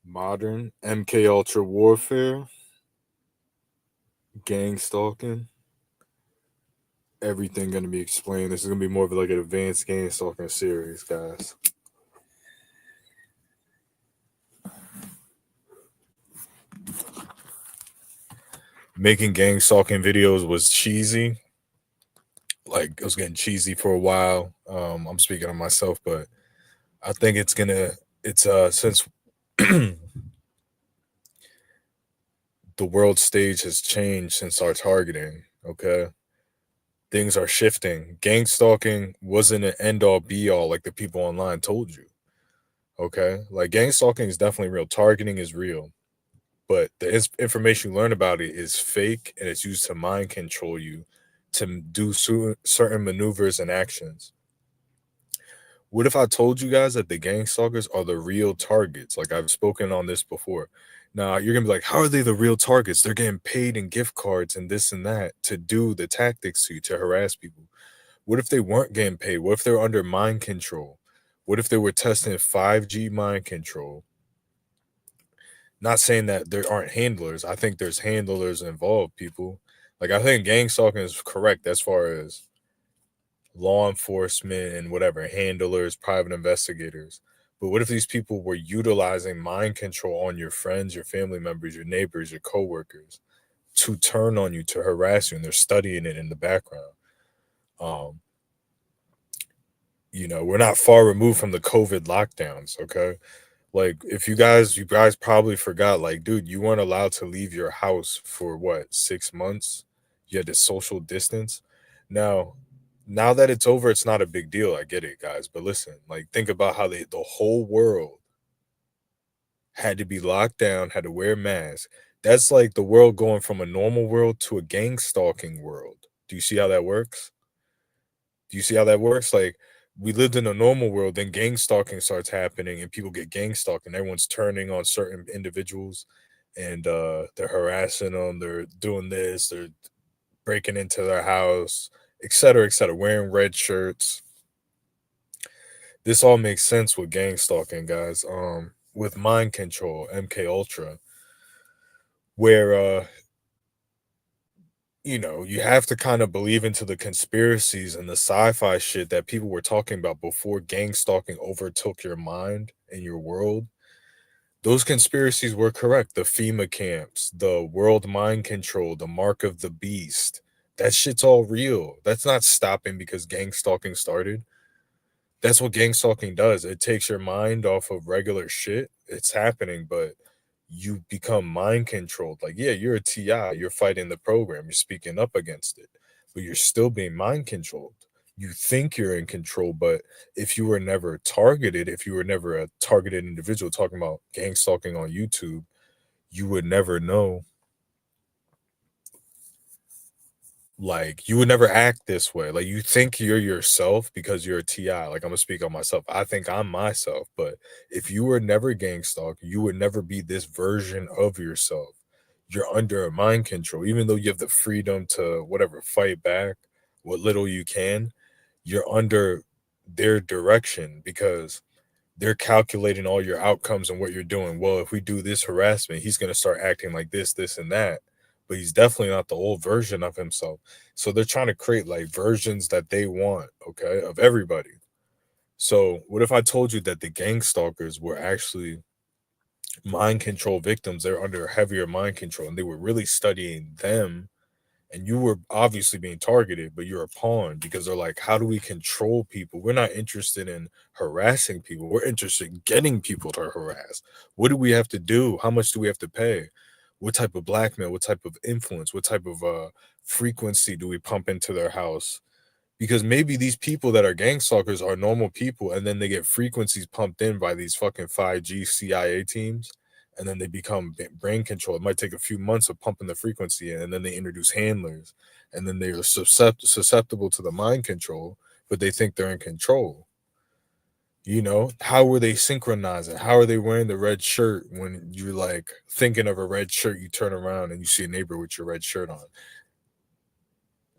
Modern MK Ultra warfare, gang stalking, everything gonna be explained. This is gonna be more of like an advanced gang stalking series, guys. Making gang stalking videos was cheesy. Like it was getting cheesy for a while. I'm speaking on myself, but I think it's since the world stage has changed since our targeting, okay? Things are shifting. Gang stalking wasn't an end all be all like the people online told you. Okay? Like gang stalking is definitely real. Targeting is real. But the information you learn about it is fake and it's used to mind control you to do certain maneuvers and actions. What if I told you guys that the gang stalkers are the real targets? Like I've spoken on this before. Now you're gonna be like, how are they the real targets? They're getting paid in gift cards and this and that to do the tactics to you to harass people. What if they weren't getting paid? What if they were under mind control? What if they were testing 5G mind control? Not saying that there aren't handlers. I think there's handlers involved, people. Like I think gang stalking is correct as far as law enforcement and whatever, handlers, private investigators. But what if these people were utilizing mind control on your friends, your family members, your neighbors, your coworkers to turn on you, to harass you, and they're studying it in the background? Um, we're not far removed from the COVID lockdowns, okay? Like if you guys probably forgot, like, dude, you weren't allowed to leave your house for what, 6 months? You had to social distance. Now, now that it's over, it's not a big deal. I get it, guys. But listen, like think about how the whole world had to be locked down, had to wear masks. That's like the world going from a normal world to a gang stalking world. Do you see how that works? Do you see how that works? Like we lived in a normal world, then gang stalking starts happening and people get gang stalked and everyone's turning on certain individuals and they're harassing them, they're doing this, they're breaking into their house, et cetera, wearing red shirts. This all makes sense with gang stalking, guys. With mind control, MK Ultra, where you have to kind of believe into the conspiracies and the sci-fi shit that people were talking about before gang stalking overtook your mind and your world. Those conspiracies were correct. The FEMA camps, the world mind control, the mark of the beast. That shit's all real. That's not stopping because gang stalking started. That's what gang stalking does. It takes your mind off of regular shit. It's happening, but you become mind controlled. Like, yeah, you're a TI, you're fighting the program, you're speaking up against it, but you're still being mind controlled. You think you're in control, but if you were never targeted, if you were never a targeted individual talking about gang stalking on YouTube, you would never know. Like, you would never act this way. Like, you think you're yourself because you're a TI. Like, I'm gonna speak on myself. I think I'm myself, but if you were never gang stalked, you would never be this version of yourself. You're under a mind control, even though you have the freedom to whatever fight back, what little you can. You're under their direction because they're calculating all your outcomes and what you're doing. Well, if we do this harassment, he's going to start acting like this, and that. But he's definitely not the old version of himself. So they're trying to create like versions that they want, okay, of everybody. So what if I told you that the gang stalkers were actually mind control victims? They're under heavier mind control and they were really studying them, and you were obviously being targeted, but you're a pawn because they're like, how do we control people? We're not interested in harassing people. We're interested in getting people to harass. What do we have to do? How much do we have to pay? What type of blackmail? What type of influence? What type of frequency do we pump into their house? Because maybe these people that are gang stalkers are normal people, and then they get frequencies pumped in by these fucking 5G CIA teams, and then they become brain control. It might take a few months of pumping the frequency in, and then they introduce handlers, and then they are susceptible to the mind control, but they think they're in control. How were they synchronizing? How are they wearing the red shirt when you're like thinking of a red shirt? You turn around and you see a neighbor with your red shirt on.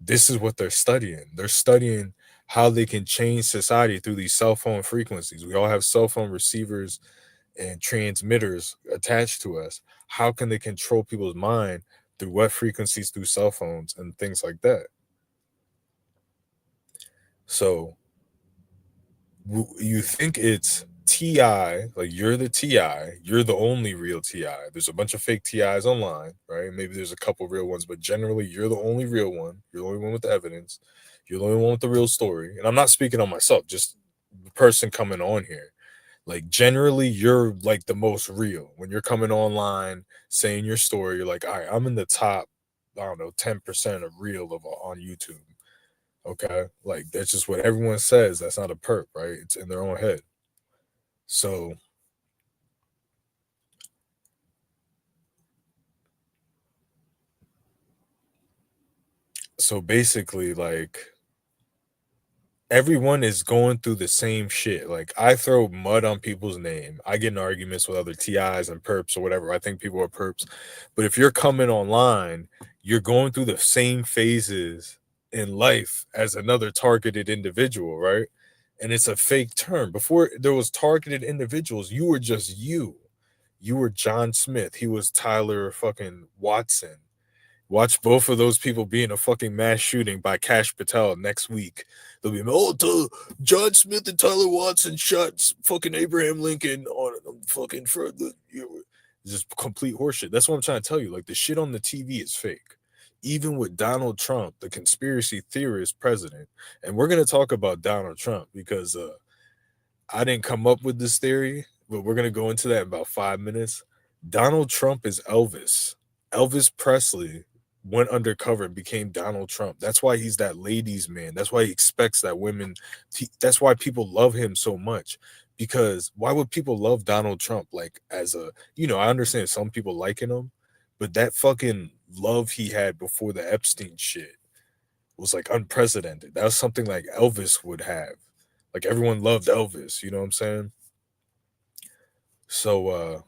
This is what they're studying. They're studying how they can change society through these cell phone frequencies. We all have cell phone receivers and transmitters attached to us. How can they control people's mind through what frequencies through cell phones and things like that? So you think it's TI, like you're the TI, you're the only real TI. There's a bunch of fake TIs online, right? Maybe there's a couple real ones, but generally you're the only real one. You're the only one with the evidence. You're the only one with the real story. And I'm not speaking on myself, just the person coming on here. Like generally you're like the most real. When you're coming online saying your story, you're like, all right, I'm in the top, I don't know, 10% of real of on YouTube. Okay. Like that's just what everyone says. That's not a perp, right? It's in their own head. So basically like everyone is going through the same shit. Like I throw mud on people's name. I get in arguments with other TIs and perps or whatever. I think people are perps. But if you're coming online, you're going through the same phases in life as another targeted individual, right? And it's a fake term. Before there was targeted individuals, you were just you. You were John Smith. He was Tyler fucking Watson. Watch both of those people be in a fucking mass shooting by Cash Patel next week. They'll be, John Smith and Tyler Watson shot fucking Abraham Lincoln on fucking for the just complete horseshit. That's what I'm trying to tell you. Like the shit on the TV is fake. Even with Donald Trump, the conspiracy theorist president, and we're gonna talk about Donald Trump because I didn't come up with this theory, but we're gonna go into that in about 5 minutes. Donald Trump is Elvis. Elvis Presley went undercover and became Donald Trump. That's why he's that ladies' man. That's why he expects that women. That's why people love him so much. Because why would people love Donald Trump? Like as a, I understand some people liking him, but that fucking love he had before the Epstein shit was like unprecedented. That was something like Elvis would have. Like everyone loved Elvis, you know what I'm saying? So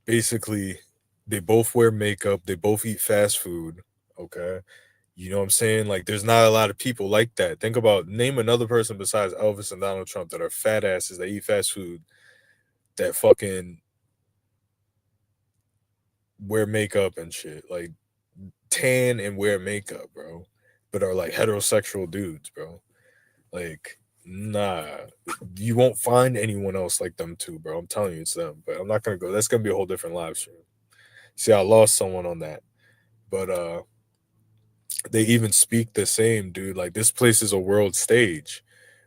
basically they both wear makeup, they both eat fast food, okay? You know what I'm saying? Like there's not a lot of people like that. Think about name another person besides Elvis and Donald Trump that are fat asses that eat fast food that fucking wear makeup and shit. Like tan and wear makeup, bro. But are like heterosexual dudes, bro. Like, nah, you won't find anyone else like them too, bro. I'm telling you, it's them. But I'm not gonna go. That's gonna be a whole different live stream. See, I lost someone on that, but they even speak the same, dude. Like this place is a world stage.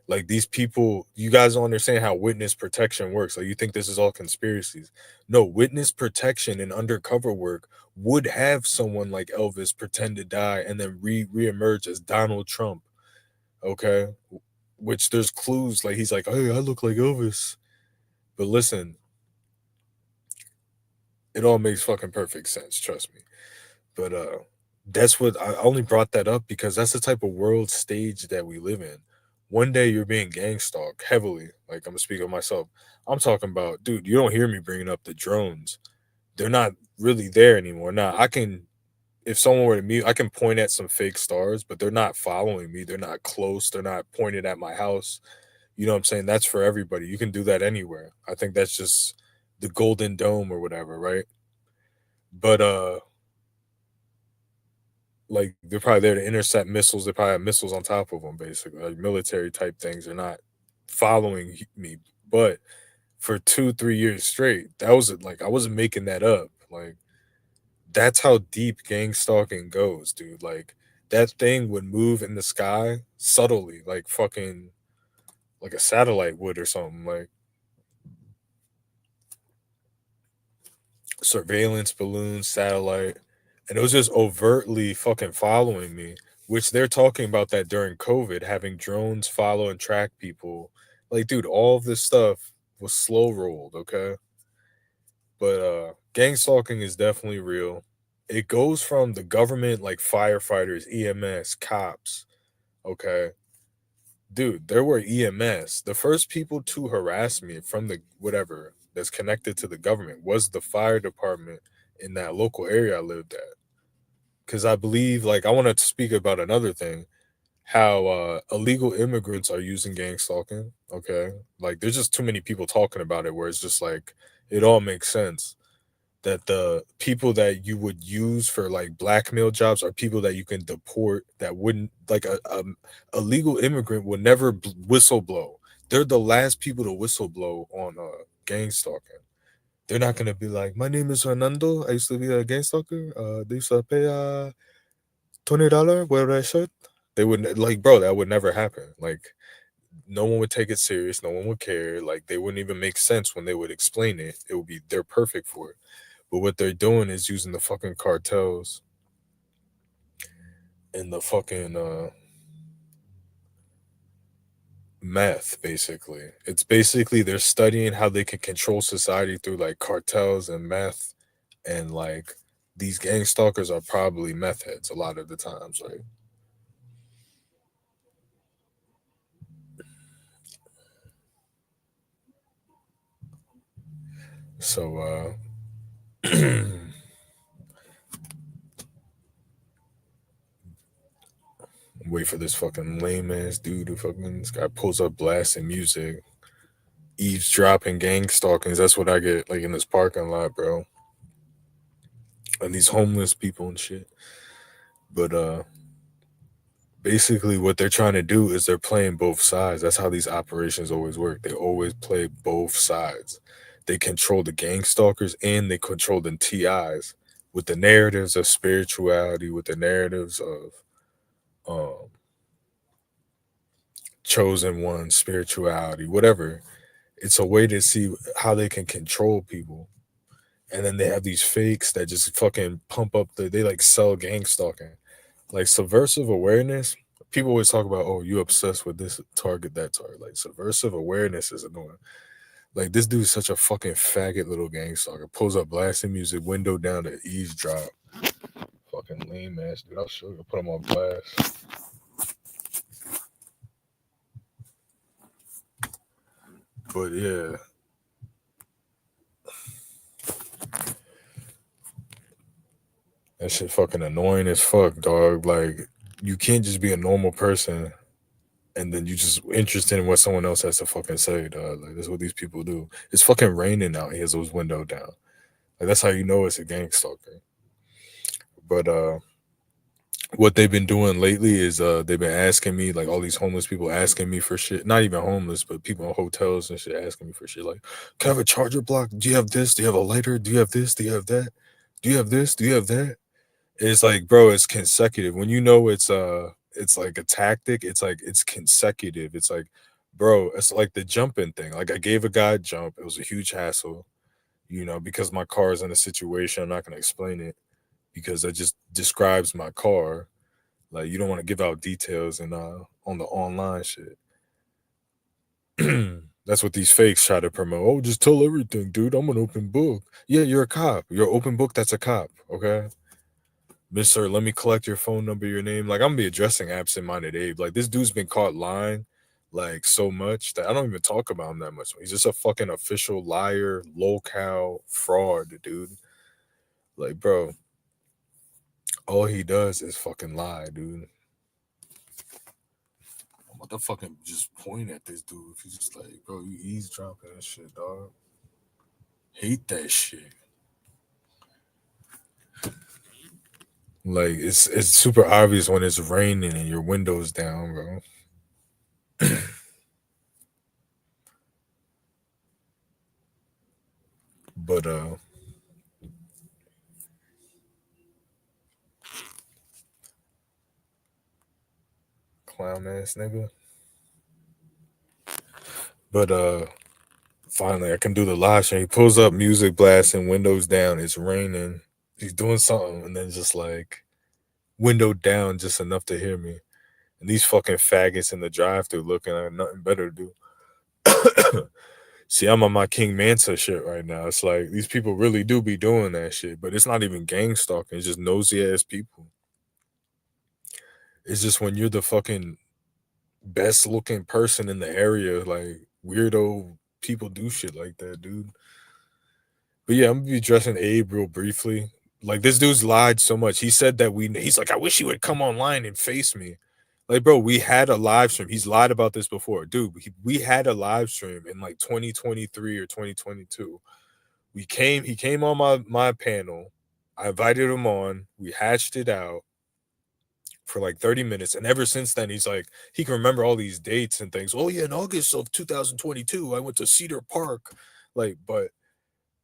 Like these people, you guys don't understand how witness protection works. Like you think this is all conspiracies. No, witness protection and undercover work would have someone like Elvis pretend to die and then reemerge as Donald Trump. Okay, which there's clues like he's like, hey, I look like Elvis. But listen, it all makes fucking perfect sense, trust me. But that's what I only brought that up because that's the type of world stage that we live in. One day you're being gang stalked heavily. Like I'm gonna speak of myself. I'm talking about, dude, you don't hear me bringing up the drones. They're not really there anymore. Now I can if someone were to meet, I can point at some fake stars, but they're not following me. They're not close. They're not pointed at my house. You know what I'm saying? That's for everybody. You can do that anywhere. I think that's just the golden dome or whatever, right? But like they're probably there to intercept missiles. They probably have missiles on top of them, basically, like military type things. They're not following me. But for 2, 3 years straight, that was like I wasn't making that up. Like that's how deep gang stalking goes, dude. Like that thing would move in the sky subtly, like fucking like a satellite would or something. Like surveillance balloon, satellite, and it was just overtly fucking following me. Which they're talking about that during COVID, having drones follow and track people. Like, dude, all of this stuff was slow rolled, okay? But gang stalking is definitely real. It goes from the government, like firefighters, EMS, cops, okay? Dude, there were EMS. The first people to harass me from the whatever that's connected to the government was the fire department in that local area I lived at. Because I believe, like, I want to speak about another thing. how illegal immigrants are using gang stalking. Okay, like there's just too many people talking about it where it's just like it all makes sense that the people that you would use for like blackmail jobs are people that you can deport that wouldn't like a legal immigrant would never whistle blow. They're the last people to whistle blow on gang stalking. They're not gonna be like, my name is Fernando. I used to be a gang stalker. They used to pay $20 wear that shirt. They wouldn't like, bro. That would never happen. Like, no one would take it serious. No one would care. Like, they wouldn't even make sense when they would explain it. It would be they're perfect for it. But what they're doing is using the fucking cartels and the fucking meth, basically. It's basically they're studying how they can control society through like cartels and meth, and like these gang stalkers are probably meth heads a lot of the times, right? So wait for this fucking lame ass dude who fucking this guy pulls up blasting music, eavesdropping gang stalkings. That's what I get like in this parking lot, bro. And these homeless people and shit. But basically what they're trying to do is they're playing both sides. That's how these operations always work. They always play both sides. They control the gang stalkers and they control the TIs with the narratives of spirituality, with the narratives of um chosen one, spirituality, whatever. It's a way to see how they can control people. And then they have these fakes that just fucking pump up they like sell gang stalking. Like subversive awareness, people always talk about, oh, you obsessed with this target, that target. Like subversive awareness is annoying. Like this dude's such a fucking faggot little gang stalker. Pulls up blasting music, window down to eavesdrop. Fucking lame ass dude. I'll show you. I'll put him on blast. But yeah, that shit fucking annoying as fuck, dog. Like you can't just be a normal person and then you just interested in what someone else has to fucking say, dog. Like that's what these people do. It's fucking raining out. He has those window down. Like that's how you know it's a gang stalker. But what they've been doing lately is they've been asking me, like all these homeless people asking me for shit. Not even homeless, but people in hotels and shit asking me for shit. Like, can I have a charger block? Do you have this? Do you have a lighter? Do you have this? Do you have that? Do you have this? Do you have that? It's like, bro, it's consecutive. When you know it's like a tactic, it's like it's consecutive. It's like, bro, it's like the jumping thing. Like I gave a guy a jump. It was a huge hassle, because my car is in a situation. I'm not gonna explain it because that just describes my car. Like you don't want to give out details and on the online shit. That's what these fakes try to promote. Oh, just tell everything, dude. I'm an open book. Yeah, you're a cop. You're an open book. That's a cop. Okay. Mister, let me collect your phone number, your name. Like, I'm gonna be addressing absent-minded Abe. Like, this dude's been caught lying, like, so much that I don't even talk about him that much. He's just a fucking official liar, locale fraud, dude. Like, bro, all he does is fucking lie, dude. I'm about to fucking just point at this dude if he's just like, bro, you eavesdropping that shit, dog. Hate that shit. Like, it's super obvious when it's raining and your window's down, bro. But clown ass nigga. But finally I can do the live stream. He pulls up music blasting, windows down, it's raining. He's doing something and then just like window down just enough to hear me. And these fucking faggots in the drive through looking at nothing better to do. See, I'm on my King Manta shit right now. It's like these people really do be doing that shit, but it's not even gang stalking, it's just nosy ass people. It's just when you're the fucking best looking person in the area, like weirdo people do shit like that, dude. But yeah, I'm gonna be addressing Abe real briefly. Like this dude's lied so much. He said that he's like, I wish he would come online and face me. Like, bro, we had a live stream. He's lied about this before, dude. We had a live stream in like 2023 or 2022. He came on my panel. I invited him on. We hashed it out for like 30 minutes. And ever since then, he's like, he can remember all these dates and things. Oh, yeah, in August of 2022, I went to Cedar Park. Like, but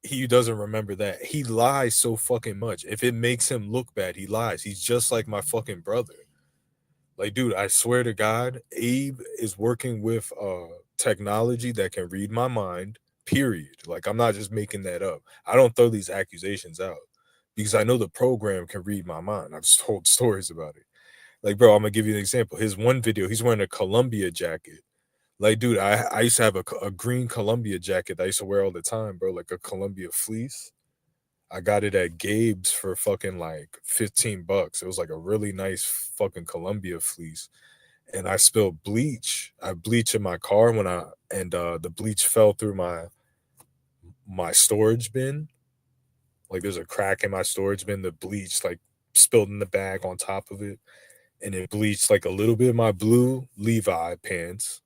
he doesn't remember that. He lies so fucking much. If it makes him look bad, he lies. He's just like my fucking brother. Like, dude, I swear to God, Abe is working with technology that can read my mind, period. Like, I'm not just making that up. I don't throw these accusations out because I know the program can read my mind. I've told stories about it. Like, bro, I'm gonna give you an example. His one video, he's wearing a Columbia jacket. Like, dude, I used to have a green Columbia jacket that I used to wear all the time, bro, like a Columbia fleece. I got it at Gabe's for fucking like $15. It was like a really nice fucking Columbia fleece. And I spilled bleach. I bleach in my car when I and the bleach fell through my storage bin. Like there's a crack in my storage bin. The bleach like spilled in the bag on top of it. And it bleached like a little bit of my blue Levi pants.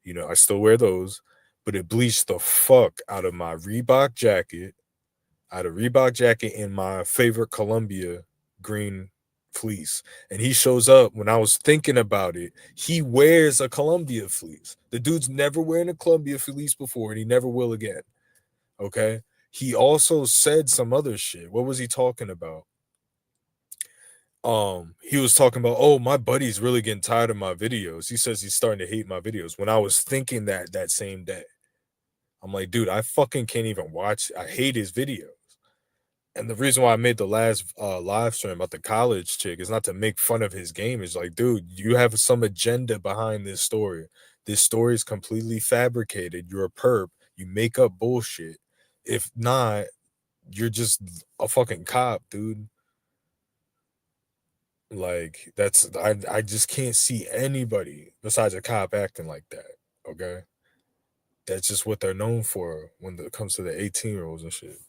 You know, I still wear those, but it bleached the fuck out of my Reebok jacket. I had a Reebok jacket in my favorite Columbia green fleece. And he shows up when I was thinking about it. He wears a Columbia fleece. The dude's never wearing a Columbia fleece before, and he never will again. Okay. He also said some other shit. What was he talking about? He was talking about, oh, my buddy's really getting tired of my videos. He says he's starting to hate my videos. When I was thinking that same day, I'm like, dude, I fucking can't even watch. I hate his videos. And the reason why I made the last live stream about the college chick is not to make fun of his game. It's like, dude, you have some agenda behind this story. This story is completely fabricated. You're a perp. You make up bullshit. If not, you're just a fucking cop, dude. Like I just can't see anybody besides a cop acting like that. Okay, that's just what they're known for when it comes to the 18-year-olds and shit.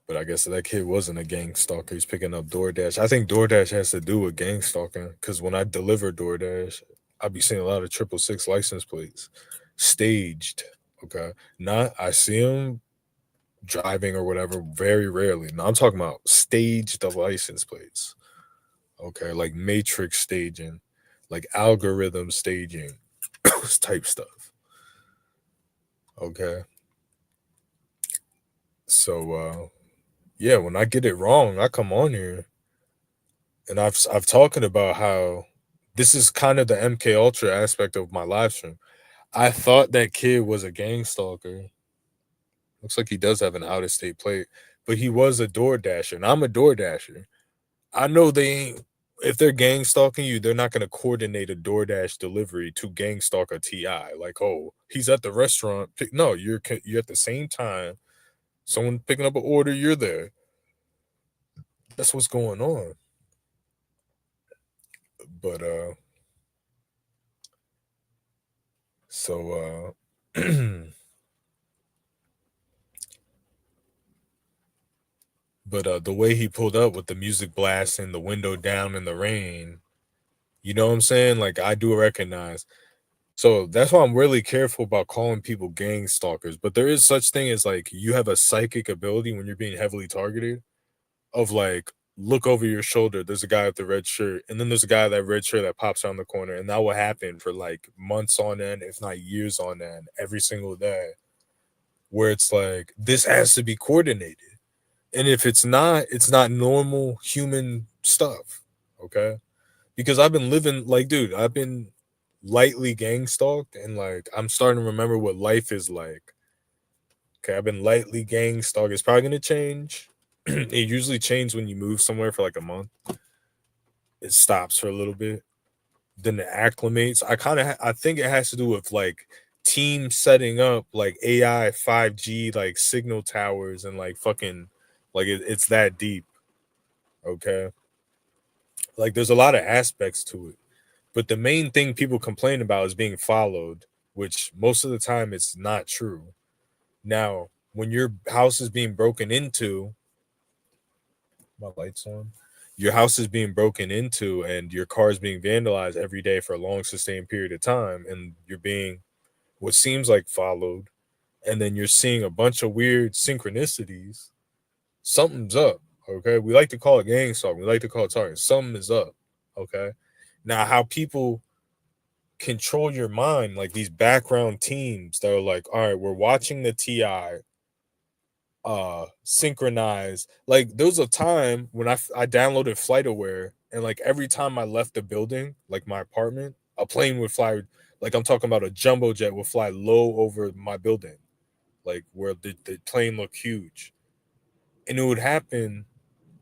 But I guess that kid wasn't a gang stalker. He's picking up DoorDash. I think DoorDash has to do with gang stalking because when I deliver DoorDash, I be seeing a lot of 666 license plates staged. Okay, not I see them driving or whatever very rarely. No, I'm talking about staged the license plates. Okay, like matrix staging, like algorithm staging type stuff. Okay, so yeah, when I get it wrong, I come on here and I've talking about how this is kind of the MK Ultra aspect of my live stream. I thought that kid was a gang stalker. Looks like he does have an out of state plate, but he was a door dasher, and I'm a door dasher. I know they ain't. If they're gang stalking you, they're not going to coordinate a DoorDash delivery to gang stalk a TI. Like, oh, he's at the restaurant. No, you're at the same time. Someone picking up an order, you're there. That's what's going on. But so but the way he pulled up with the music blasting, the window down in the rain, you know what I'm saying? Like I do recognize. So that's why I'm really careful about calling people gang stalkers. But there is such thing as like you have a psychic ability when you're being heavily targeted of like look over your shoulder. There's a guy with the red shirt, and then there's a guy with that red shirt that pops around the corner, and that will happen for like months on end, if not years on end, every single day. Where it's like this has to be coordinated, and if it's not normal human stuff. Okay, because I've been living like, dude, I've been lightly gang stalked, and like I'm starting to remember what life is like. Okay, I've been lightly gang stalked. It's probably gonna change. It usually changes when you move somewhere for like a month. It stops for a little bit, then it acclimates. I think it has to do with like team setting up like AI 5G like signal towers and like fucking like it's that deep. Okay, like there's a lot of aspects to it. But the main thing people complain about is being followed, which most of the time it's not true. Now, when your house is being broken into, my lights on. Your house is being broken into and your car is being vandalized every day for a long sustained period of time, and you're being what seems like followed, and then you're seeing a bunch of weird synchronicities. Something's up. Okay. We like to call it gang stalking. We like to call it target. Something is up. Okay. Now, how people control your mind, like these background teams that are like, all right, we're watching the TI synchronize. Like there was a time when I downloaded Flight Aware, and like every time I left the building, like my apartment, a plane would fly. Like I'm talking about a jumbo jet would fly low over my building, like where the plane looked huge, and it would happen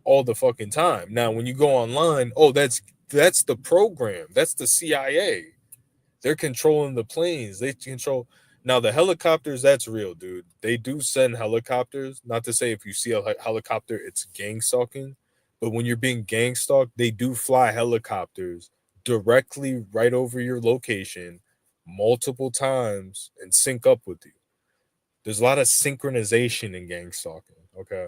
all the fucking time. Now, when you go online, oh, that's the program. That's the CIA. They're controlling the planes. They control now the helicopters. That's real, dude. They do send helicopters. Not to say if you see a helicopter, it's gang stalking, but when you're being gang stalked, they do fly helicopters directly right over your location multiple times and sync up with you. There's a lot of synchronization in gang stalking. Okay.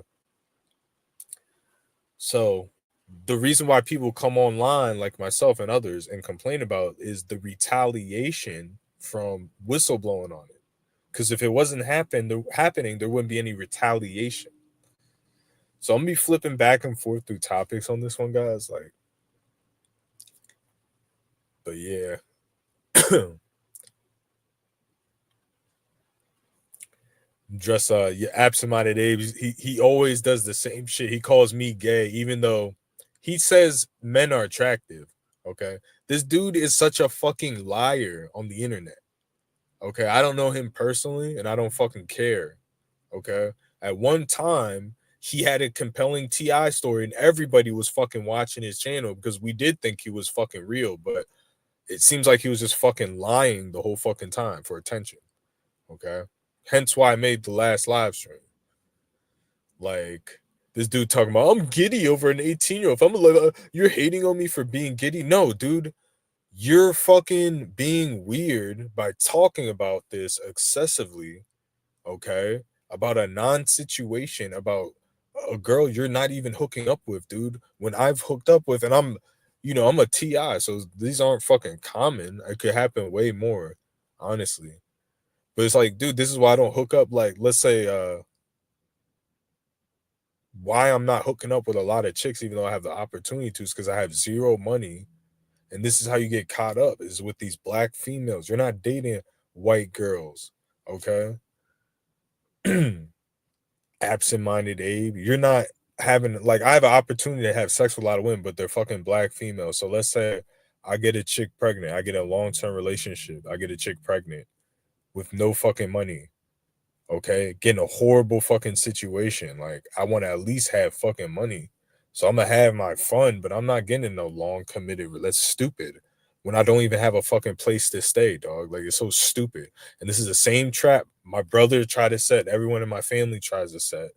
So the reason why people come online like myself and others and complain about is the retaliation from whistleblowing on it. Because if it wasn't happening, there wouldn't be any retaliation. So I'm gonna be flipping back and forth through topics on this one, guys. Like, but yeah. Dress yeah, absent-minded Abe. He always does the same shit. He calls me gay, even though he says men are attractive. Okay. This dude is such a fucking liar on the internet. Okay. I don't know him personally and I don't fucking care. Okay. At one time, he had a compelling TI story and everybody was fucking watching his channel because we did think he was fucking real, but it seems like he was just fucking lying the whole fucking time for attention. Okay. Hence why I made the last live stream. Like this dude talking about I'm giddy over an 18-year-old. If I'm like, you're hating on me for being giddy. No, dude, you're fucking being weird by talking about this excessively, okay? About a non-situation, about a girl you're not even hooking up with, dude. When I've hooked up with, and I'm a TI, so these aren't fucking common. It could happen way more, honestly. But it's like, dude, this is why I don't hook up. Like, let's say, why I'm not hooking up with a lot of chicks, even though I have the opportunity to, is because I have zero money. And this is how you get caught up is with these black females. You're not dating white girls, okay? Absent-minded Abe. You're not having like I have an opportunity to have sex with a lot of women, but they're fucking black females. So let's say I get a chick pregnant, I get a long-term relationship, I get a chick pregnant with no fucking money. Okay, getting a horrible fucking situation. Like I want to at least have fucking money, so I'm gonna have my fun, but I'm not getting no long committed. That's stupid. When I don't even have a fucking place to stay, dog. Like it's so stupid. And this is the same trap my brother tried to set. Everyone in my family tries to set.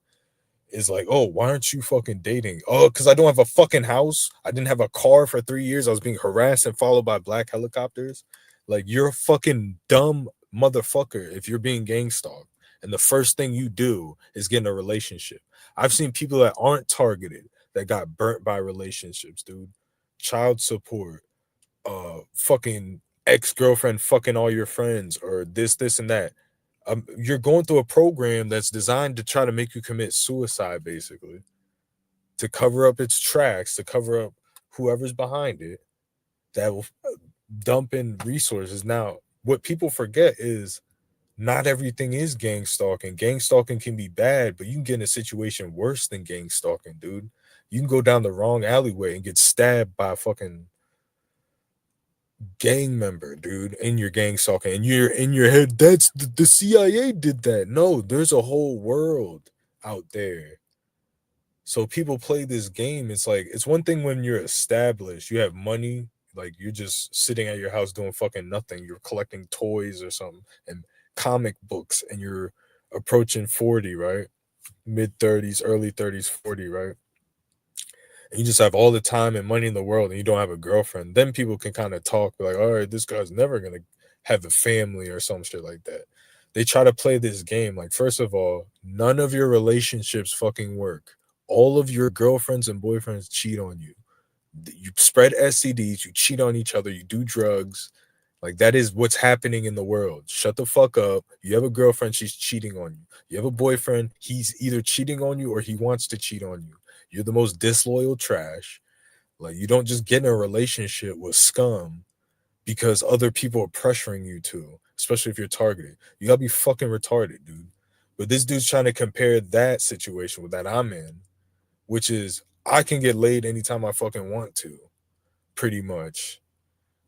Is like, oh, why aren't you fucking dating? Oh, because I don't have a fucking house. I didn't have a car for 3 years. I was being harassed and followed by black helicopters. Like, you're a fucking dumb motherfucker if you're being gang stalked. And the first thing you do is get in a relationship. I've seen people that aren't targeted that got burnt by relationships, dude. Child support, fucking ex-girlfriend fucking all your friends, or this, and that. You're going through a program that's designed to try to make you commit suicide, basically, to cover up its tracks, to cover up whoever's behind it, that will dump in resources. Now, what people forget is not everything is gang stalking. Gang stalking can be bad, but you can get in a situation worse than gang stalking, dude. You can go down the wrong alleyway and get stabbed by a fucking gang member, dude, in your gang stalking, and you're in your head, that's the CIA did that. No, there's a whole world out there. So people play this game. It's like it's one thing when you're established, you have money, like you're just sitting at your house doing fucking nothing. You're collecting toys or something and comic books, and you're approaching 40, right? Mid 30s, early 30s, 40, right? And you just have all the time and money in the world and you don't have a girlfriend, then people can kind of talk like, all right, this guy's never gonna have a family or some shit like that. They try to play this game. Like, first of all, none of your relationships fucking work. All of your girlfriends and boyfriends cheat on you. You spread STDs, you cheat on each other, you do drugs. Like, that is what's happening in the world. Shut the fuck up. You have a girlfriend, she's cheating on you. You have a boyfriend, he's either cheating on you or he wants to cheat on you. You're the most disloyal trash. Like, you don't just get in a relationship with scum because other people are pressuring you to, especially if you're targeted. You gotta be fucking retarded, dude. But this dude's trying to compare that situation with that I'm in, which is I can get laid anytime I fucking want to, pretty much.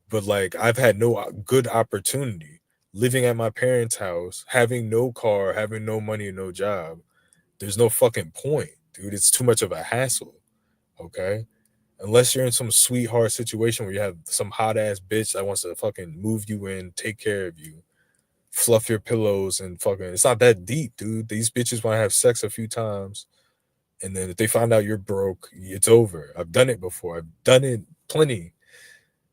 But like, I've had no good opportunity living at my parents' house, having no car, having no money, and no job. There's no fucking point, dude. It's too much of a hassle. Okay. Unless you're in some sweetheart situation where you have some hot ass bitch that wants to fucking move you in, take care of you, fluff your pillows, and fucking. It's not that deep, dude. These bitches want to have sex a few times, and then if they find out you're broke, it's over. I've done it before. I've done it plenty.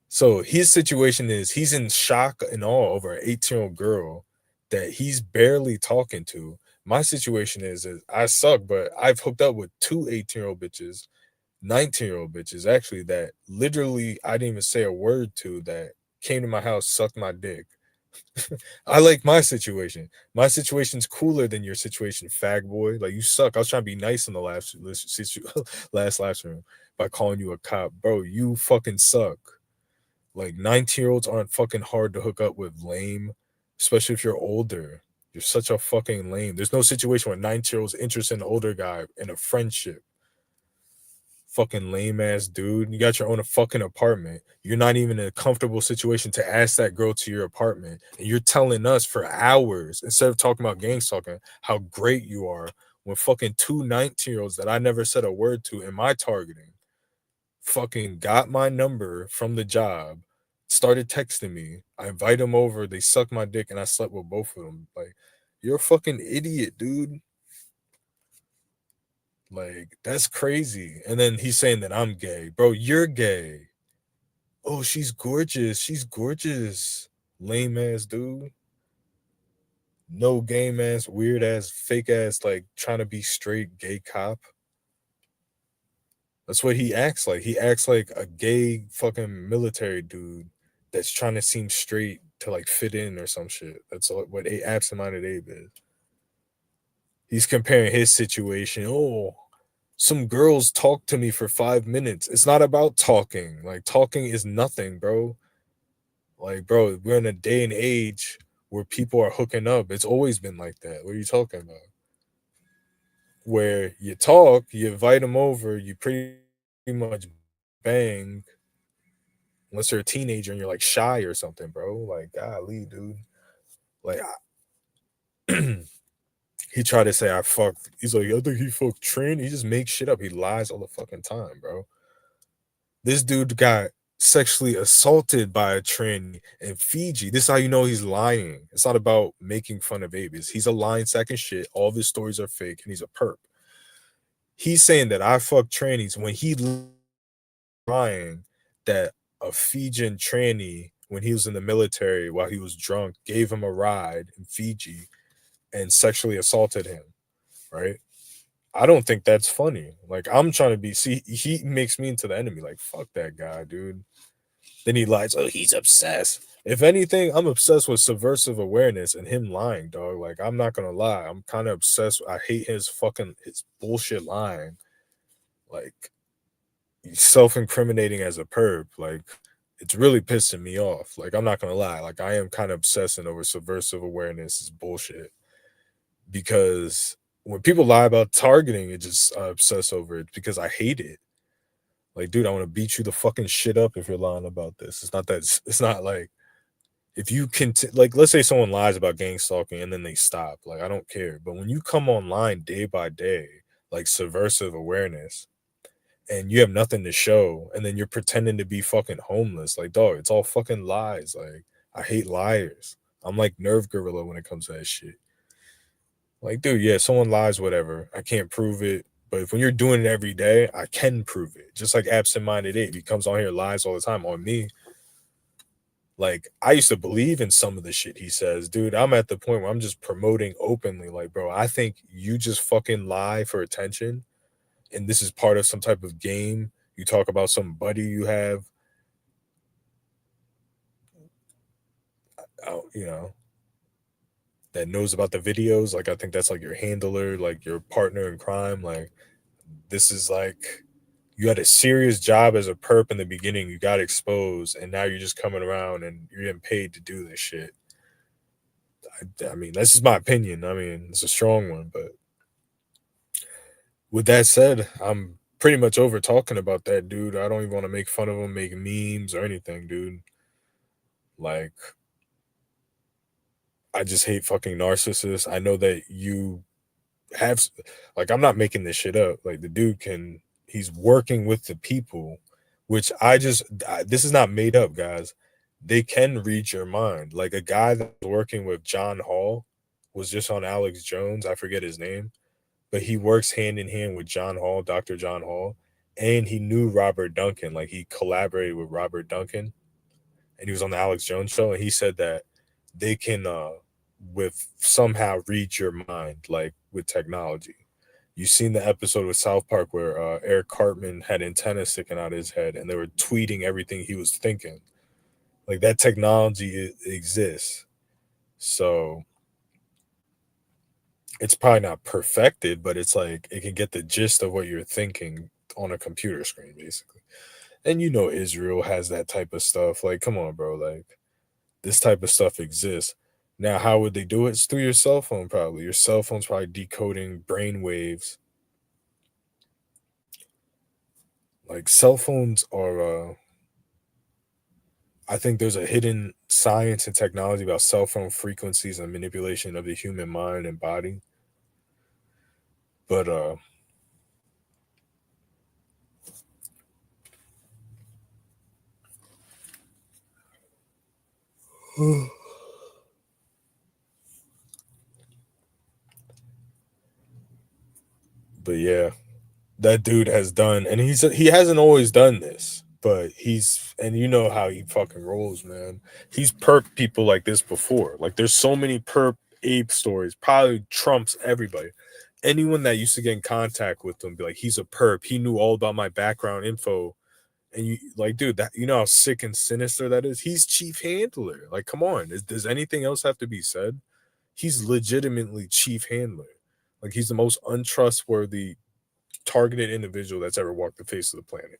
So his situation is he's in shock and awe over an 18-year-old girl that he's barely talking to. My situation is I suck, but I've hooked up with two 18-year-old bitches, 19-year-old bitches, actually, that literally I didn't even say a word to, that came to my house, sucked my dick. I like my situation. My situation's cooler than your situation, fag boy. Like, you suck. I was trying to be nice in the last last room by calling you a cop. Bro, you fucking suck. Like, 19-year-olds aren't fucking hard to hook up with, lame. Especially if you're older. You're such a fucking lame. There's no situation where 19-year-olds interested in an older guy in a friendship. Fucking lame ass dude. You got your own fucking apartment. You're not even in a comfortable situation to ask that girl to your apartment. And you're telling us for hours, instead of talking about gang stalking, how great you are, when fucking two 19-year-olds that I never said a word to in my targeting fucking got my number from the job, started texting me. I invite them over, they suck my dick, and I slept with both of them. Like, you're a fucking idiot, dude. Like, that's crazy. And then he's saying that I'm gay. Bro, you're gay. Oh, she's gorgeous. She's gorgeous. Lame ass dude. No game ass, weird ass, fake ass, like trying to be straight gay cop. That's what he acts like. He acts like a gay fucking military dude that's trying to seem straight to like fit in or some shit. That's what a absent-minded Abe is. He's comparing his situation. Oh, some girls talk to me for 5 minutes. It's not about talking. Like, talking is nothing, bro. Like, bro, we're in a day and age where people are hooking up. It's always been like that. What are you talking about? Where you talk, you invite them over, you pretty much bang, unless you're a teenager and you're like shy or something, bro. Like, golly, dude. Like, he tried to say I fucked. He's like, I think he fucked Trin. He just makes shit up. He lies all the fucking time, bro. This dude got sexually assaulted by a tranny in Fiji. This is how you know he's lying. It's not about making fun of babies. He's a lying sack of shit. All of his stories are fake, and he's a perp. He's saying that I fucked trannies when he lying that a Fijian tranny, when he was in the military while he was drunk, gave him a ride in Fiji and sexually assaulted him, right? I don't think that's funny. Like, I'm trying to be, see, he makes me into the enemy. Like, fuck that guy, dude. Then he lies. Oh, he's obsessed. If anything, I'm obsessed with subversive awareness and him lying, dog. Like, I'm not gonna lie. I'm kind of obsessed. I hate his bullshit lying. Like, self-incriminating as a perp. Like, it's really pissing me off. Like, I'm not gonna lie. Like, I am kind of obsessing over subversive awareness is bullshit. Because when people lie about targeting, it just obsess over it because I hate it. Like, dude, I want to beat you the fucking shit up if you're lying about this. It's not that. It's not like if you can. Like, let's say someone lies about gang stalking and then they stop. Like, I don't care. But when you come online day by day, like subversive awareness, and you have nothing to show, and then you're pretending to be fucking homeless, like, dog, it's all fucking lies. Like, I hate liars. I'm like Nerve Gorilla when it comes to that shit. Like, dude, yeah, someone lies, whatever. I can't prove it. But if when you're doing it every day, I can prove it. Just like absent-minded Abe. He comes on here, lies all the time on me. Like, I used to believe in some of the shit he says, dude. I'm at the point where I'm just promoting openly, like, bro, I think you just fucking lie for attention, and this is part of some type of game. You talk about some buddy you have, you know, that knows about the videos. Like, I think that's like your handler, like your partner in crime. Like, this is like you had a serious job as a perp in the beginning, you got exposed, and now you're just coming around and you're getting paid to do this shit. I mean, that's just my opinion. I mean, it's a strong one, but with that said, I'm pretty much over talking about that dude. I don't even want to make fun of him, make memes or anything, dude. Like, I just hate fucking narcissists. I know that you have, like, I'm not making this shit up. Like, the dude can, he's working with the people, which this is not made up, guys. They can read your mind. Like, a guy that was working with John Hall was just on Alex Jones. I forget his name, but he works hand in hand with John Hall, Dr. John Hall, and he knew Robert Duncan. Like, he collaborated with Robert Duncan, and he was on the Alex Jones show, and he said that they can with somehow read your mind, like with technology. You seen the episode with South Park where Eric Cartman had antennas sticking out of his head, and they were tweeting everything he was thinking. Like, that technology exists. So it's probably not perfected, but it's like it can get the gist of what you're thinking on a computer screen, basically. And you know Israel has that type of stuff. Like, come on, bro. Like, this type of stuff exists. Now, how would they do it? It's through your cell phone, probably. Your cell phone's probably decoding brain waves. Like, cell phones are I think there's a hidden science and technology about cell phone frequencies and manipulation of the human mind and body. But but yeah, that dude has done, and he hasn't always done this, but he's, and you know how he fucking rolls, man. He's perp people like this before. Like, there's so many perp ape stories, probably trumps everybody. Anyone that used to get in contact with him be like, he's a perp. He knew all about my background info. And you like, dude, that, you know how sick and sinister that is. He's chief handler. Like, come on, does anything else have to be said? He's legitimately chief handler. Like, he's the most untrustworthy targeted individual that's ever walked the face of the planet,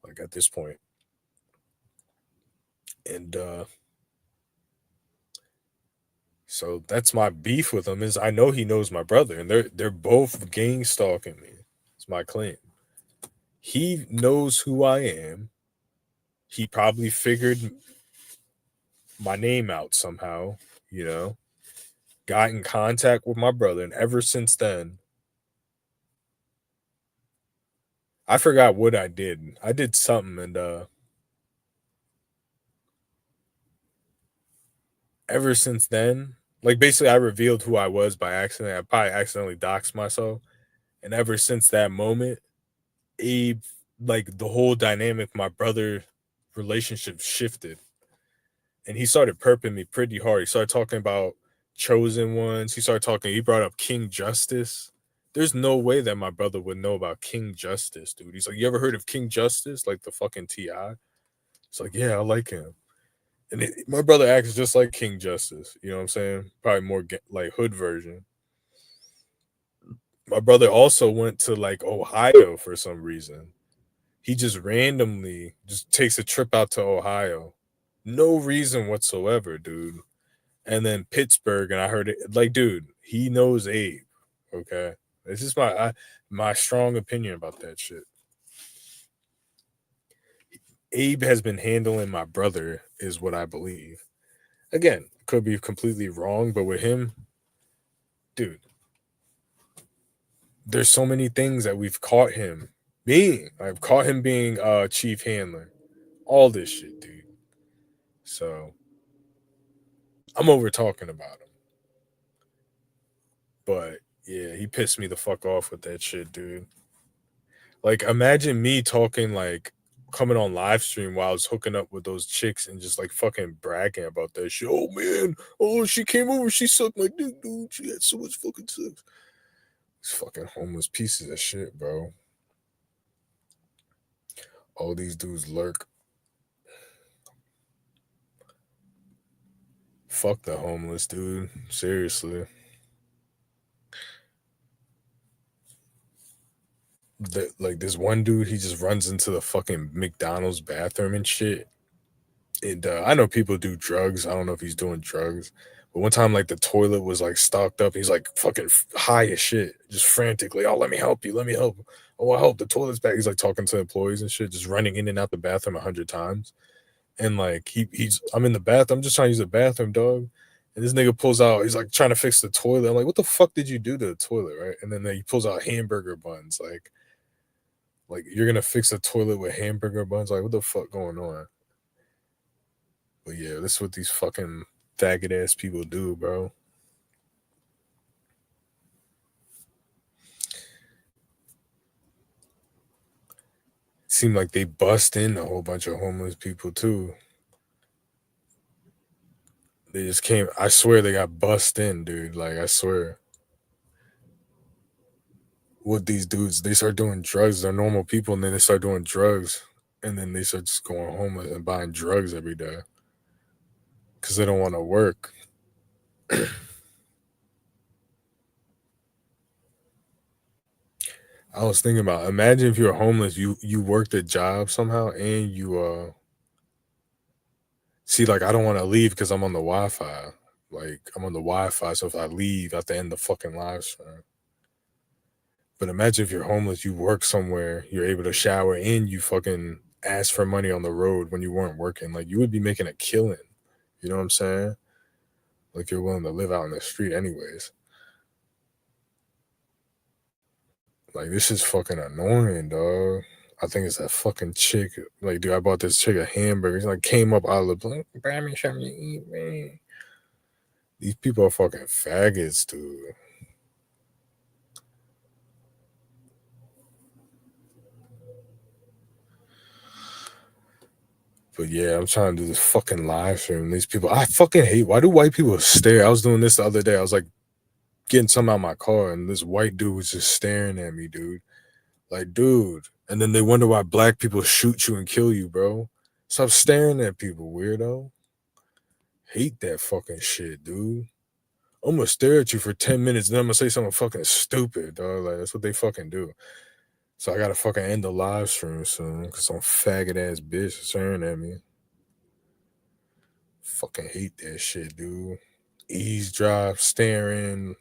like, at this point. And so that's my beef with him, is I know he knows my brother, and they're both gang stalking me. It's my claim. He knows who I am. He probably figured my name out somehow, you know, got in contact with my brother, and ever since then, I forgot what I did. I did something, and ever since then, like, basically I revealed who I was by accident. I probably accidentally doxed myself. And ever since that moment, Abe, like, the whole dynamic, my brother relationship shifted. And he started perping me pretty hard. He started talking about chosen ones. He brought up King Justice. There's no way that my brother would know about King Justice, dude. He's like, you ever heard of King Justice? Like, the fucking T.I.? It's like, yeah, I like him. And my brother acts just like King Justice. You know what I'm saying? Probably more like hood version. My brother also went to like Ohio for some reason. He just randomly just takes a trip out to Ohio. No reason whatsoever, dude. And then Pittsburgh, and I heard it like, dude, he knows Abe. Okay. This is my strong opinion about that shit. Abe has been handling my brother, is what I believe. Again, could be completely wrong, but with him, dude, there's so many things that we've caught him being. I've caught him being chief handler. All this shit, dude. So I'm over talking about him. But yeah, he pissed me the fuck off with that shit, dude. Like, imagine me talking like coming on live stream while I was hooking up with those chicks and just like fucking bragging about that shit. Oh man, oh she came over, she sucked my dick, dude. She had so much fucking sex. These fucking homeless pieces of shit, bro. All these dudes lurk. Fuck the homeless, dude. Seriously. Like this one dude, he just runs into the fucking McDonald's bathroom and shit. And I know people do drugs. I don't know if he's doing drugs, but one time like the toilet was like stocked up. He's like fucking high as shit, just frantically. Oh, let me help you. Let me help. Oh, I help. The toilet's back. He's like talking to employees and shit, just running in and out the bathroom 100 times. And like he's I'm in the bathroom. I'm just trying to use the bathroom, dog. And this nigga pulls out. He's like trying to fix the toilet. I'm like, what the fuck did you do to the toilet, right? And then he pulls out hamburger buns, like you're gonna fix a toilet with hamburger buns? Like, what the fuck going on? But yeah, that's what these fucking faggot ass people do, bro. It seemed like they bust in a whole bunch of homeless people too. They just came. I swear they got bust in, dude. Like I swear. What these dudes? They start doing drugs. They're normal people, and then they start doing drugs, and then they start just going homeless and buying drugs every day because they don't want to work. I was thinking about imagine if you're homeless, you worked a job somehow and you see like I don't want to leave because I'm on the Wi-Fi. Like I'm on the Wi-Fi, so if I leave, I have to end the fucking live stream. But imagine if you're homeless, you work somewhere, you're able to shower and you fucking ask for money on the road when you weren't working. Like you would be making a killing. You know what I'm saying? Like you're willing to live out in the street anyways. Like this is fucking annoying, dog. I think it's that fucking chick. Like, dude, I bought this chick a hamburger. She like came up out of the blue. Buy me something to eat, man. These people are fucking faggots, dude. But yeah, I'm trying to do this fucking live stream. These people, I fucking hate. Why do white people stare? I was doing this the other day. I was like getting something out of my car, and this white dude was just staring at me, dude. Like, dude. And then they wonder why black people shoot you and kill you, bro. Stop staring at people, weirdo. Hate that fucking shit, dude. I'm gonna stare at you for 10 minutes, then I'm gonna say something fucking stupid, dog. Like that's what they fucking do. So I gotta fucking end the live stream soon because some faggot ass bitch is staring at me. Fucking hate that shit, dude. Eavesdrop, staring,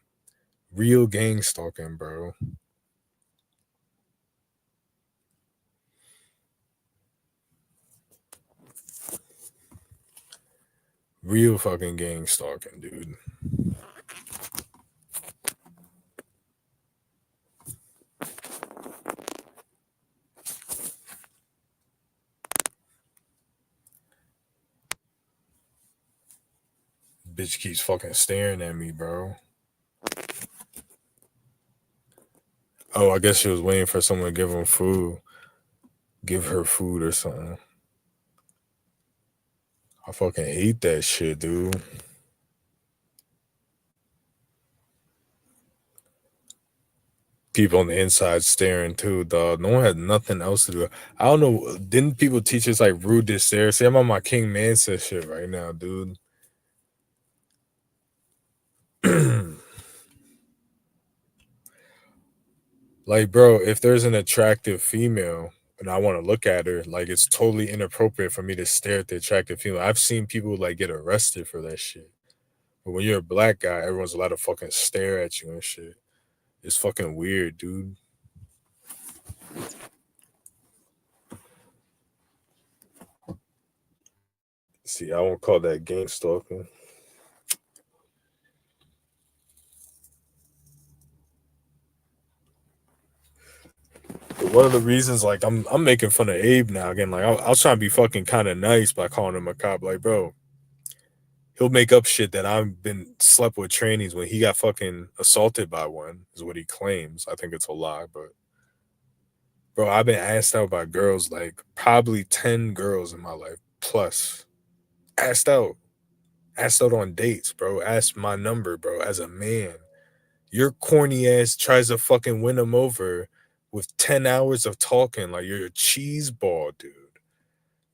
real gang stalking, bro. Real fucking gang stalking, dude. Bitch keeps fucking staring at me, bro. Oh, I guess she was waiting for someone to give him food. Give her food or something. I fucking hate that shit, dude. People on the inside staring too, dog. No one had nothing else to do. I don't know. Didn't people teach us like rude to stare? See, I'm on my King Mansa shit right now, dude. Like, bro, if there's an attractive female and I want to look at her, like it's totally inappropriate for me to stare at the attractive female. I've seen people like get arrested for that shit. But when you're a black guy, everyone's allowed to fucking stare at you and shit. It's fucking weird, dude. See, I won't call that gang stalking. But one of the reasons, like, I'm making fun of Abe now again. Like, I was trying to be fucking kind of nice by calling him a cop. Like, bro, he'll make up shit that I've been slept with trainees when he got fucking assaulted by one. Is what he claims. I think it's a lie, but Bro, I've been asked out by girls, like probably 10 girls in my life plus. Asked out. Asked out on dates, bro. Asked my number, bro, as a man. Your corny ass tries to fucking win them over with 10 hours of talking like you're a cheese ball, dude.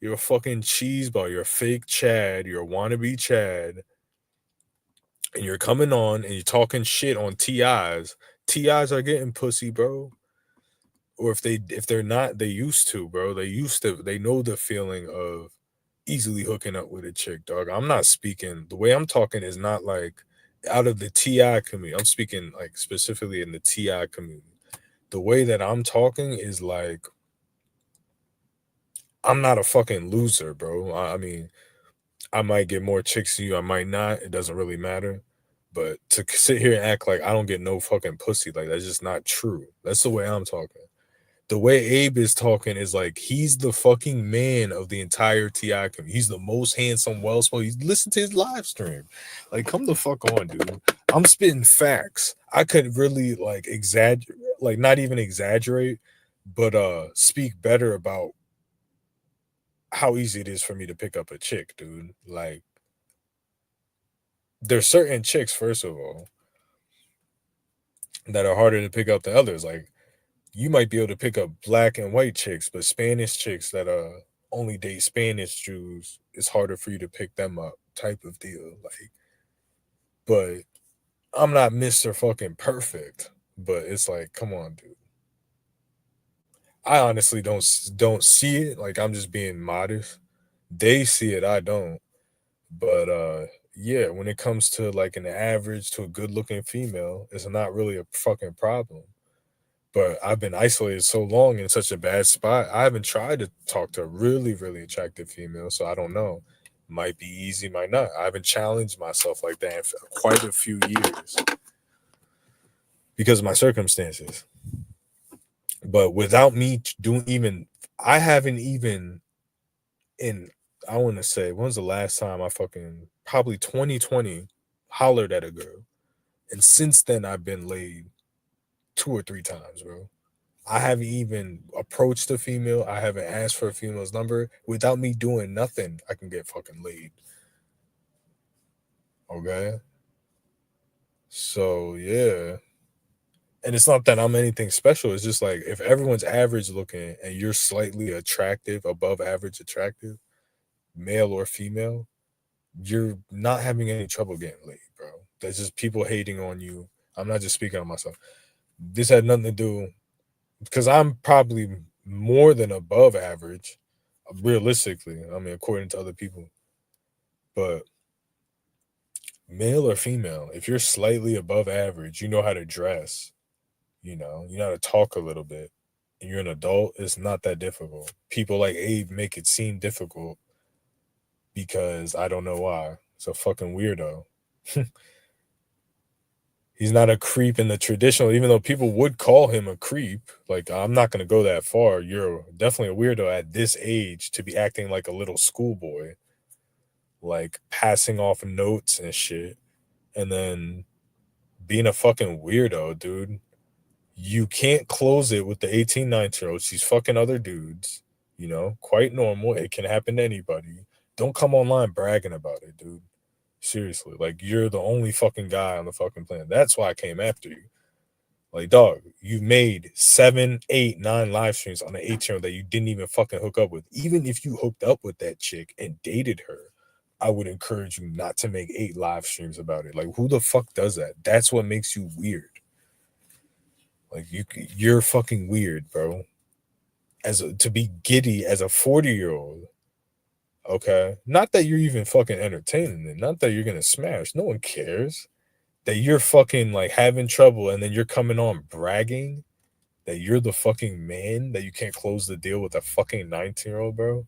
You're a fucking cheese ball. You're a fake Chad. You're a wannabe Chad. And you're coming on and you're talking shit on TIs. TIs are getting pussy, bro. Or if they're not, they used to, bro. They know the feeling of easily hooking up with a chick, dog. I'm not speaking the way I'm talking is not like out of the TI community. I'm speaking like specifically in the TI community. The way that I'm talking is like I'm not a fucking loser, bro. I mean, I might get more chicks than you, I might not. It doesn't really matter. But to sit here and act like I don't get no fucking pussy, like that's just not true. That's the way I'm talking. The way Abe is talking is like he's the fucking man of the entire TI community. He's the most handsome, well spoken. Listen to his live stream. Like, come the fuck on, dude. I'm spitting facts. I could really like exaggerate, like not even exaggerate, but speak better about how easy it is for me to pick up a chick, dude. Like, there's certain chicks, first of all, that are harder to pick up than others. Like, you might be able to pick up black and white chicks, but Spanish chicks that only date Spanish Jews, it's harder for you to pick them up, type of deal. Like, but I'm not Mr. fucking perfect, but it's like, come on, dude. I honestly don't see it. Like, I'm just being modest. They see it, I don't. But yeah, when it comes to like an average to a good looking female, it's not really a fucking problem. But I've been isolated so long in such a bad spot. I haven't tried to talk to a really, really attractive female, so I don't know. Might be easy, might not. I haven't challenged myself like that in quite a few years because of my circumstances. But without me doing even, I haven't even in, I want to say, when was the last time I fucking, probably 2020, hollered at a girl. And since then, I've been laid 2 or 3 times, bro. I haven't even approached a female. I haven't asked for a female's number. Without me doing nothing, I can get fucking laid. Okay? So, yeah. And it's not that I'm anything special. It's just like if everyone's average looking and you're slightly attractive, above average attractive, male or female, you're not having any trouble getting laid, bro. That's just people hating on you. I'm not just speaking on myself. This had nothing to do because I'm probably more than above average, realistically. I mean, according to other people. But male or female, if you're slightly above average, you know how to dress, you know how to talk a little bit, and you're an adult, it's not that difficult. People like Abe make it seem difficult because I don't know why. It's a fucking weirdo. He's not a creep in the traditional, even though people would call him a creep. Like, I'm not going to go that far. You're definitely a weirdo at this age to be acting like a little schoolboy, like passing off notes and shit, and then being a fucking weirdo, dude. You can't close it with the 18, 19-year-olds. She's fucking other dudes, quite normal. It can happen to anybody. Don't come online bragging about it, dude. Seriously, like you're the only fucking guy on the fucking planet. That's why I came after you. Like, dog, you made 7, 8, 9 live streams on the 8 channel that you didn't even fucking hook up with. Even if you hooked up with that chick and dated her, I would encourage you not to make 8 live streams about it. Like, who the fuck does that? That's what makes you weird. Like, you're fucking weird, bro. To be giddy as a 40-year-old. Okay, not that you're even fucking entertaining it. Not that you're gonna smash. No one cares that you're fucking like having trouble and then you're coming on bragging that you're the fucking man, that you can't close the deal with a fucking 19-year-old, bro.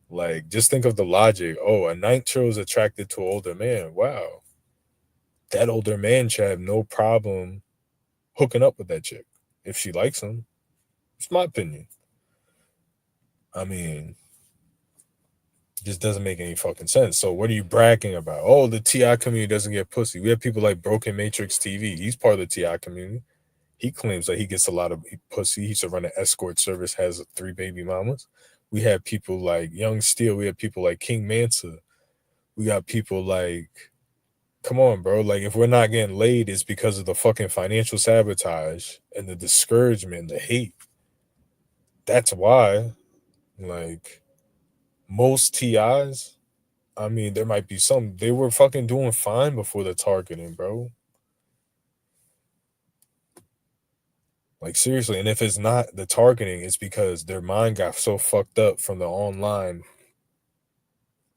Like, just think of the logic. Oh, a 19-year-old is attracted to an older man. Wow. That older man should have no problem hooking up with that chick if she likes him. It's my opinion. I mean, just doesn't make any fucking sense. So what are you bragging about? Oh, the TI community doesn't get pussy. We have people like Broken Matrix TV. He's part of the TI community. He claims that he gets a lot of pussy. He used to run an escort service, has 3 baby mamas. We have people like Young Steel. We have people like King Mansa. We got people like, come on, bro. Like, if we're not getting laid, it's because of the fucking financial sabotage and the discouragement, the hate. That's why. Like, most TIs, I mean, there might be some, they were fucking doing fine before the targeting, bro. Like, seriously. And if it's not the targeting, it's because their mind got so fucked up from the online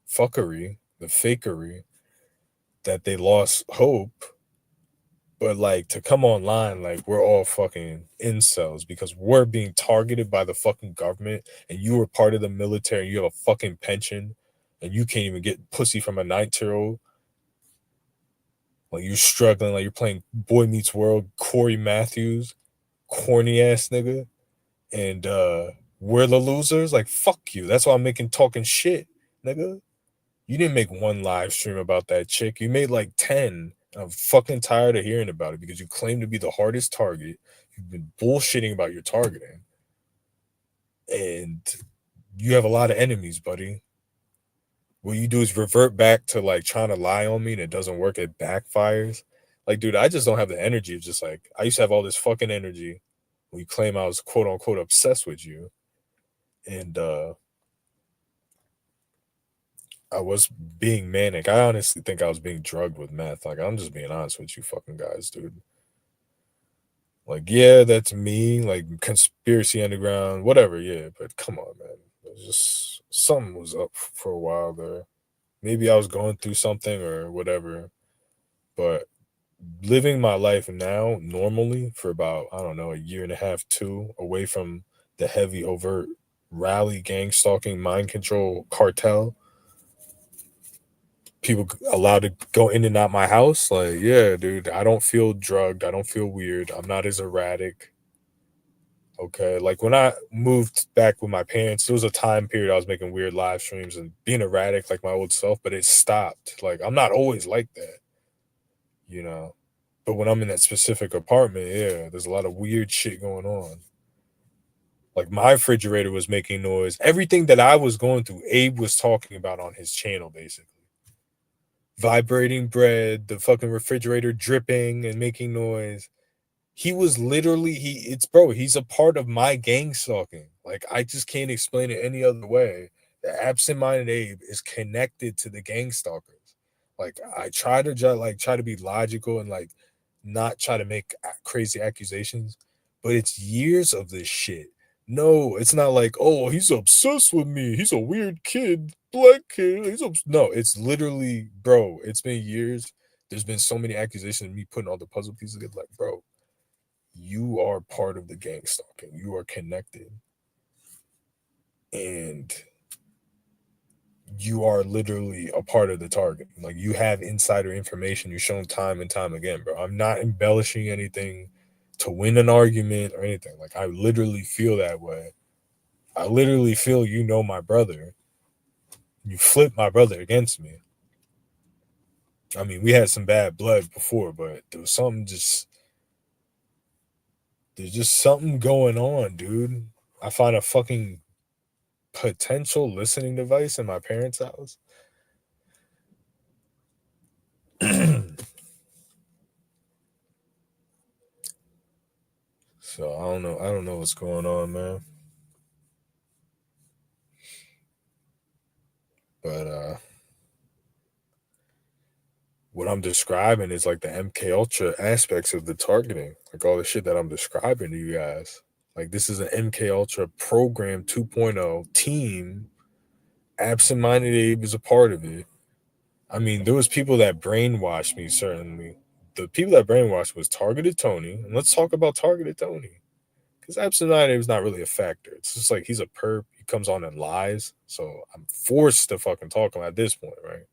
fuckery, the fakery, that they lost hope. But like, to come online, like, we're all fucking incels because we're being targeted by the fucking government, and you were part of the military and you have a fucking pension and you can't even get pussy from a 9-year-old. Like, you're struggling, like you're playing Boy Meets World, Corey Matthews, corny ass nigga. And we're the losers. Like, fuck you. That's why I'm making talking shit, nigga. You didn't make one live stream about that chick. You made like 10. I'm fucking tired of hearing about it because you claim to be the hardest target. You've been bullshitting about your targeting. And you have a lot of enemies, buddy. What you do is revert back to like trying to lie on me and it doesn't work. It backfires. Like, dude, I just don't have the energy of just like, I used to have all this fucking energy when you claim I was quote unquote obsessed with you. And I was being manic. I honestly think I was being drugged with meth. Like, I'm just being honest with you fucking guys, dude. Like, yeah, that's me. Like, conspiracy underground, whatever, yeah. But come on, man. It was just something was up for a while there. Maybe I was going through something or whatever. But living my life now normally for about, I don't know, a year and a half, 2, away from the heavy overt rally, gang stalking, mind control cartel, people allowed to go in and out my house. Like, yeah, dude, I don't feel drugged. I don't feel weird. I'm not as erratic. Okay. Like, when I moved back with my parents, there was a time period I was making weird live streams and being erratic like my old self, but it stopped. Like, I'm not always like that, you know. But when I'm in that specific apartment, yeah, there's a lot of weird shit going on. Like, my refrigerator was making noise. Everything that I was going through, Abe was talking about on his channel, basically. Vibrating bread, the fucking refrigerator dripping and making noise. He was literally, he's a part of my gang stalking. Like, I just can't explain it any other way. The absent-minded Abe is connected to the gang stalkers. Like, I try to try to be logical and like not try to make crazy accusations, but it's years of this shit. No, it's not like, oh, he's obsessed with me. He's a weird kid, black kid. No, it's literally, bro, it's been years. There's been so many accusations of me putting all the puzzle pieces together. Like, bro, you are part of the gang stalking. You are connected. And you are literally a part of the target. Like, you have insider information. You're shown time and time again, bro. I'm not embellishing anything to win an argument or anything. Like, I literally feel that way. I literally feel you know my brother. You flipped my brother against me. I mean, we had some bad blood before, but there was something there's just something going on, dude. I find a fucking potential listening device in my parents' house. So I don't know. I don't know what's going on, man. But what I'm describing is like the MK Ultra aspects of the targeting, like all the shit that I'm describing to you guys. Like, this is an MK Ultra program 2.0 team. Absent-minded Abe is a part of it. I mean, there was people that brainwashed me, certainly. The people that brainwashed was Targeted Tony. And let's talk about Targeted Tony. Because absent-minded Abe is not really a factor. It's just like he's a perp. He comes on and lies. So I'm forced to fucking talk him at this point, right?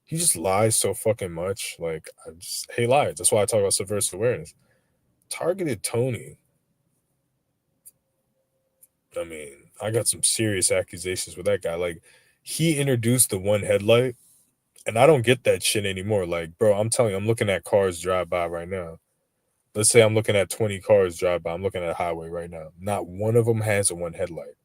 He just lies so fucking much. Like, I just hate lies. That's why I talk about subversive awareness. Targeted Tony. I mean, I got some serious accusations with that guy. Like, he introduced the one headlight, and I don't get that shit anymore. Like, bro, I'm telling you, I'm looking at cars drive by right now. Let's say I'm looking at 20 cars drive by. I'm looking at a highway right now. Not one of them has a one headlight.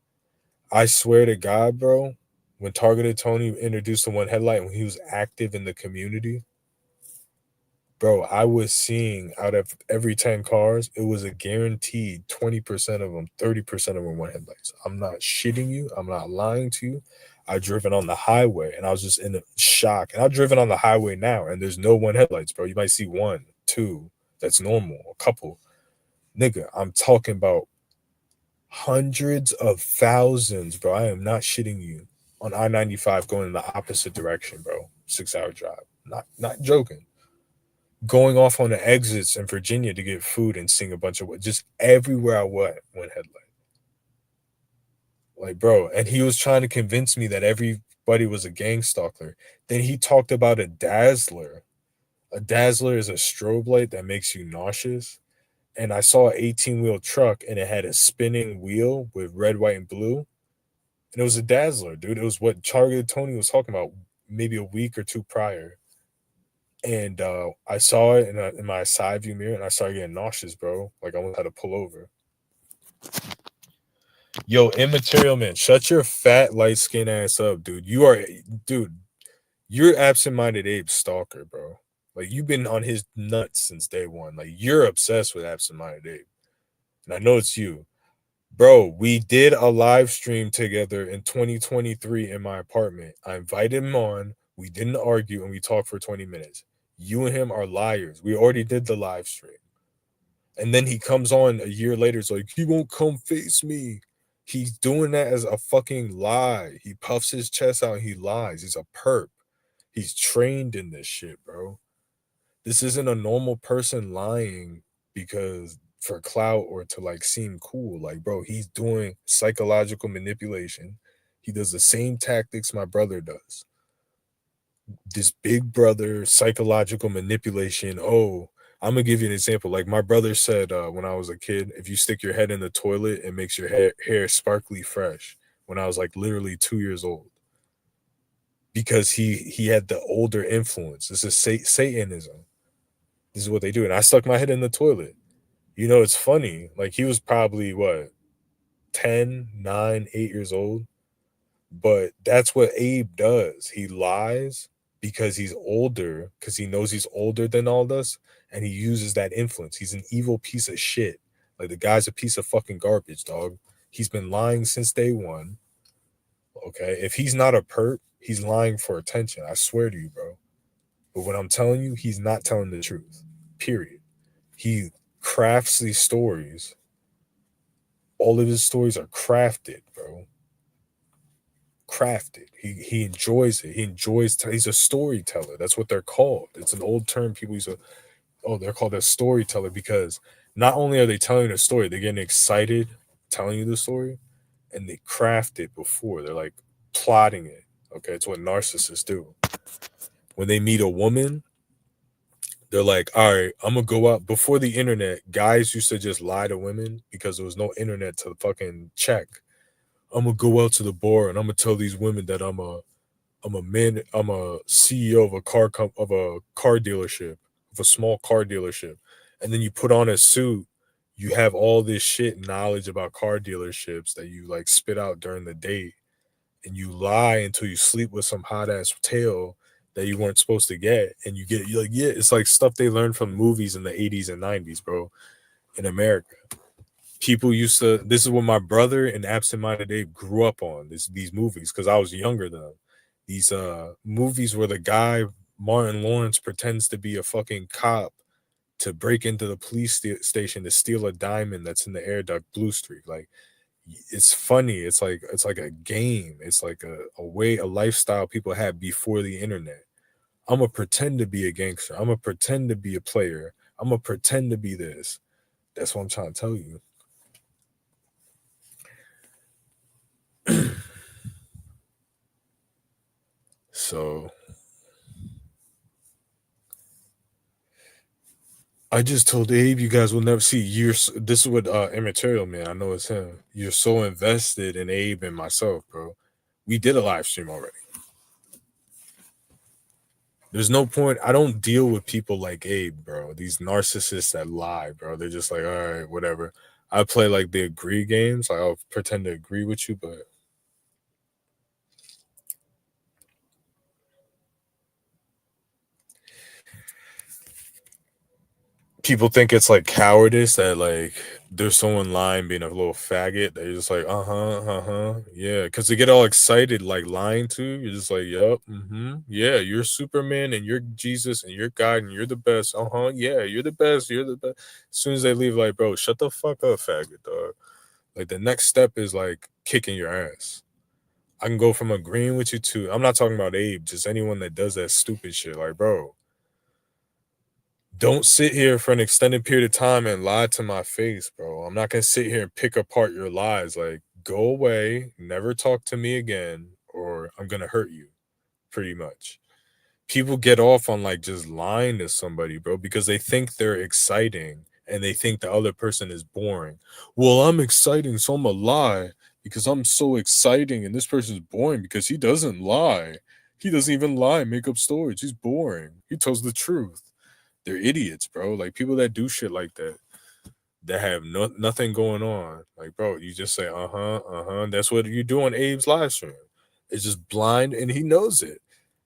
I swear to God, bro, when Targeted Tony introduced the one headlight, when he was active in the community, bro, I was seeing out of every 10 cars, it was a guaranteed 20% of them, 30% of them one headlights. I'm not shitting you. I'm not lying to you. I driven on the highway and I was just in a shock. And I've driven on the highway now and there's no one headlights, bro. You might see one, two. That's normal. A couple. Nigga, I'm talking about hundreds of thousands, bro. I am not shitting you. On I-95 going in the opposite direction, bro. 6-hour drive. Not joking. Going off on the exits in Virginia to get food and seeing a bunch of just everywhere I went headlight. Like, bro, and he was trying to convince me that everybody was a Gangstalker. Then he talked about a dazzler. A dazzler is a strobe light that makes you nauseous. And I saw an 18-wheel truck and it had a spinning wheel with red, white, and blue. And it was a dazzler, dude. It was what Targeted Tony was talking about maybe a week or two prior. And I saw it in my side view mirror and I started getting nauseous, bro. Like I almost had to pull over. Yo, immaterial man, shut your fat, light skin ass up, dude. You're absent-minded Abe stalker, bro. Like you've been on his nuts since day one. Like you're obsessed with absent-minded Abe. And I know it's you. Bro, we did a live stream together in 2023 in my apartment. I invited him on. We didn't argue and we talked for 20 minutes. You and him are liars. We already did the live stream. And then he comes on a year later. It's like, he won't come face me. He's doing that as a fucking lie. He puffs his chest out and he lies. He's a perp. He's trained in this shit, bro. This isn't a normal person lying because for clout or to like seem cool. Like, bro, he's doing psychological manipulation. He does the same tactics my brother does. This big brother psychological manipulation. Oh, I'm gonna give you an example. Like my brother said when I was a kid, if you stick your head in the toilet, it makes your hair sparkly fresh. When I was like literally 2 years old, because he had the older influence. This is Satanism. This is what they do. And I stuck my head in the toilet. You know, it's funny. Like he was probably what 10, 9, 8 years old. But that's what Abe does. He lies because he's older, because he knows he's older than all of us, and he uses that influence. He's an evil piece of shit. Like the guy's a piece of fucking garbage, dog. He's been lying since day one. Okay. If he's not a perp, he's lying for attention. I swear to you, bro. But what I'm telling you, he's not telling the truth. Period. He crafts these stories. All of his stories are crafted, bro. Crafted. He enjoys it. He enjoys. He's a storyteller. That's what they're called. It's an old term. People use. They're called a storyteller because not only are they telling a story, they're getting excited telling you the story, and they craft it before. They're like plotting it. Okay, it's what narcissists do. When they meet a woman, they're like, all right, I'm gonna go out. Before the internet, guys used to just lie to women because there was no internet to fucking check. I'm gonna go out to the bar and I'm gonna tell these women that I'm a CEO of of a car dealership, of a small car dealership. And then you put on a suit, you have all this shit knowledge about car dealerships that you like spit out during the date, and you lie until you sleep with some hot ass tail that you weren't supposed to get, and you're like, yeah, it's like stuff they learned from movies in the 80s and 90s, bro, in America. People used to, this is what my brother and absent-minded Dave grew up on, these movies, because I was younger than them. These movies where the guy Martin Lawrence pretends to be a fucking cop to break into the police station to steal a diamond that's in the air duct blue streak. Like, it's funny. It's like a game. It's like a way, a lifestyle people had before the internet. I'm gonna pretend to be a gangster. I'm gonna pretend to be a player. I'm gonna pretend to be this. That's what I'm trying to tell you. So I just told Abe, you guys will never see. This is what immaterial man. I know it's him. You're so invested in Abe and myself, bro. We did a live stream already. There's no point. I don't deal with people like Abe, bro. These narcissists that lie, bro. They're just like, all right, whatever. I play like the agree games. Like, I'll pretend to agree with you, but people think it's like cowardice that like there's someone lying being a little faggot. They're just like, yeah, because they get all excited like lying to you. You're just like, yep, yeah, you're Superman and you're Jesus and you're God and you're the best. Yeah, you're the best. You're the best. As soon as they leave, like, bro, shut the fuck up, faggot, dog. Like the next step is like kicking your ass. I can go from agreeing with you to I'm not talking about Abe, just anyone that does that stupid shit. Like, bro, don't sit here for an extended period of time and lie to my face, bro. I'm not gonna sit here and pick apart your lies. Like, go away, never talk to me again, or I'm gonna hurt you, pretty much. People get off on like just lying to somebody, bro, because they think they're exciting and they think the other person is boring. Well, I'm exciting, so I'm a lie because I'm so exciting, and this person's boring because he doesn't lie. He doesn't even lie, make up stories. He's boring. He tells the truth. They're idiots, bro. Like people that do shit like that have nothing going on. Like, bro, you just say, That's what you do on Abe's live stream. It's just blind, and he knows it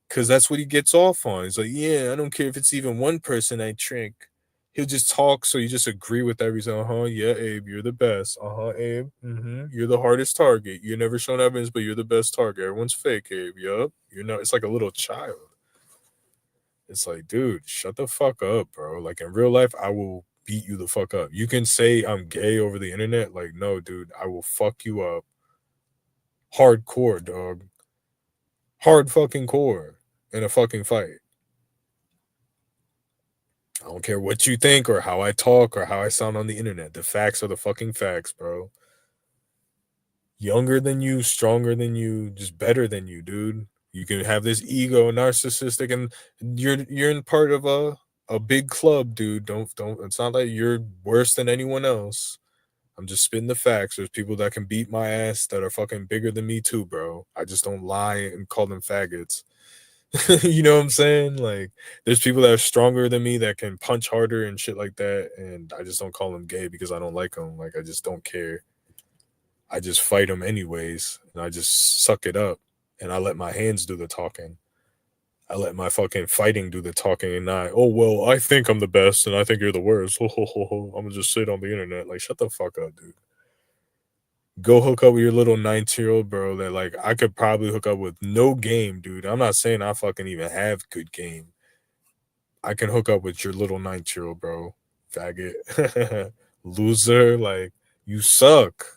because that's what he gets off on. He's like, yeah, I don't care if it's even one person I trick. He'll just talk, so you just agree with everything. Yeah, Abe, you're the best. Abe, you're the hardest target. You're never shown evidence, but you're the best target. Everyone's fake, Abe. Yup, you're not. It's like a little child. It's like, dude, shut the fuck up, bro. Like in real life, I will beat you the fuck up. You can say I'm gay over the internet. Like, no, dude, I will fuck you up hardcore, dog. Hard fucking core in a fucking fight. I don't care what you think or how I talk or how I sound on the internet. The facts are the fucking facts, bro. Younger than you, stronger than you, just better than you, dude. You can have this ego, narcissistic, and you're in part of a big club, dude. Don't. It's not like you're worse than anyone else. I'm just spitting the facts. There's people that can beat my ass that are fucking bigger than me too, bro. I just don't lie and call them faggots. You know what I'm saying? Like, there's people that are stronger than me that can punch harder and shit like that, and I just don't call them gay because I don't like them. Like, I just don't care. I just fight them anyways, and I just suck it up, and I let my hands do the talking. I let my fucking fighting do the talking, and oh well, I think I'm the best, and I think you're the worst. I'm gonna just sit on the internet. Like, shut the fuck up, dude. Go hook up with your little 19-year-old bro that like I could probably hook up with no game, dude. I'm not saying I fucking even have good game. I can hook up with your little 19-year-old bro, faggot, loser. Like you suck,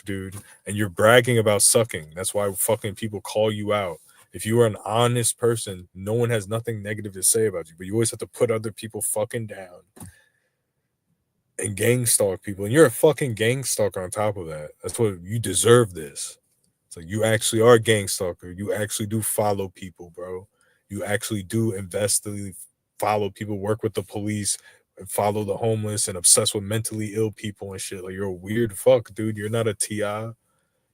dude, and you're bragging about sucking. That's why fucking people call you out. If you are an honest person, no one has nothing negative to say about you, but you always have to put other people fucking down and gang stalk people. And you're a fucking gang stalker on top of that. That's what you deserve this. So you actually are a gang stalker. You actually do follow people, bro. You actually do follow people, work with the police, and follow the homeless, and obsessed with mentally ill people and shit. Like you're a weird fuck, dude. You're not a TI.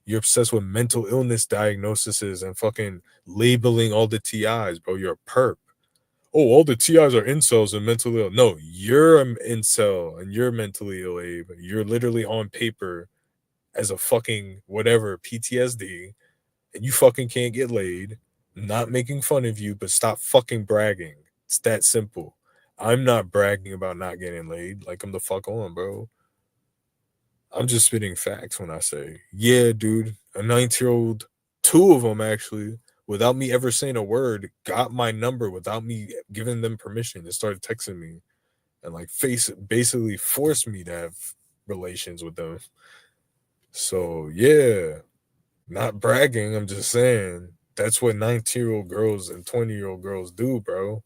You're obsessed with mental illness diagnoses and fucking labeling all the TIs, bro. You're a perp. Oh, all the TIs are incels and mentally ill. No, you're an incel and you're mentally ill, Abe. You're literally on paper as a fucking whatever PTSD, and you fucking can't get laid. Not making fun of you, but stop fucking bragging. It's that simple. I'm not bragging about not getting laid. Like I'm the fuck on, bro. I'm just spitting facts when I say, yeah, dude, a 19-year-old, two of them actually, without me ever saying a word, got my number without me giving them permission. They started texting me and like face basically forced me to have relations with them. So yeah, not bragging. I'm just saying that's what 19-year-old girls and 20-year-old girls do, bro.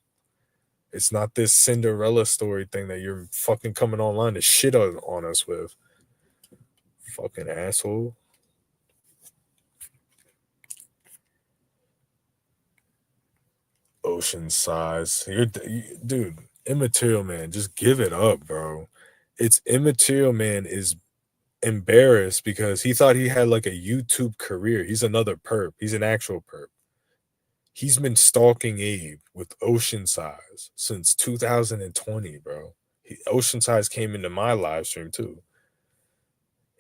It's not this Cinderella story thing that you're fucking coming online to shit on us with. Fucking asshole. Ocean size. Dude, Immaterial Man, just give it up, bro. It's Immaterial Man is embarrassed because he thought he had like a YouTube career. He's another perp. He's an actual perp. He's been stalking Abe with Ocean Size since 2020, bro. Ocean Size came into my live stream too.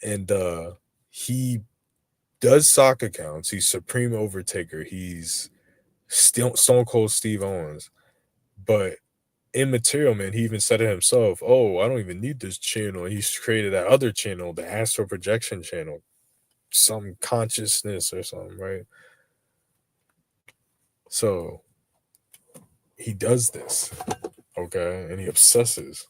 And he does sock accounts. He's Supreme Overtaker. He's still Stone Cold Steve Owens. But immaterial, man, he even said it himself. Oh, I don't even need this channel. He's created that other channel, the astral projection channel, some consciousness or something, right? So he does this, okay, and he obsesses.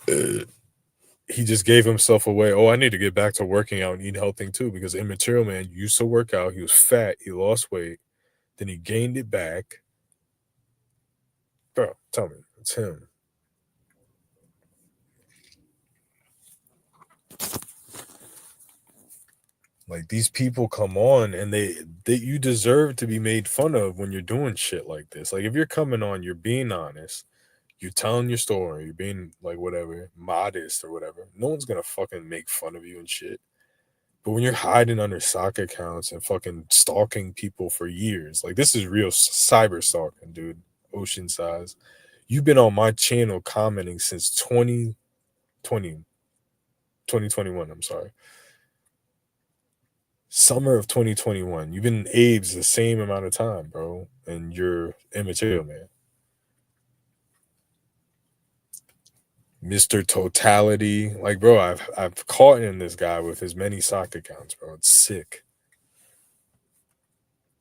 He just gave himself away. Oh, I need to get back to working out and eat healthy too, because immaterial man used to work out. He was fat. He lost weight. Then he gained it back. Bro, tell me, it's him. Like these people come on and they you deserve to be made fun of when you're doing shit like this. Like if you're coming on, you're being honest, you're telling your story, you're being like whatever, modest or whatever. No one's gonna fucking make fun of you and shit. But when you're hiding under sock accounts and fucking stalking people for years, like this is real cyber stalking, dude. Ocean Size. You've been on my channel commenting since 2020, 2021, I'm sorry. Summer of 2021. You've been in Abe's the same amount of time, bro. And you're immaterial, man. Mr. Totality. Like, bro, I've caught in this guy with his many sock accounts, bro. It's sick.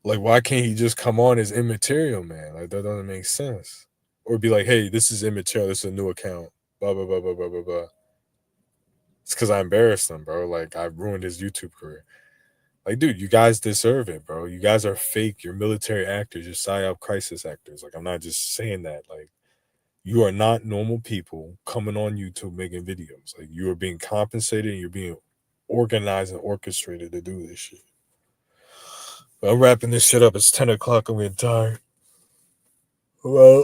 Like, why can't he just come on as immaterial, man? Like, that doesn't make sense. Or be like, hey, this is immaterial. This is a new account. Blah, blah, blah, blah, blah, blah, blah. It's because I embarrassed him, bro. Like, I ruined his YouTube career. Like, dude, you guys deserve it, bro. You guys are fake. You're military actors. You're psyop crisis actors. Like, I'm not just saying that. Like, you are not normal people coming on YouTube making videos. Like, you are being compensated and you're being organized and orchestrated to do this shit. But I'm wrapping this shit up. It's 10 o'clock. I'm getting tired. Well,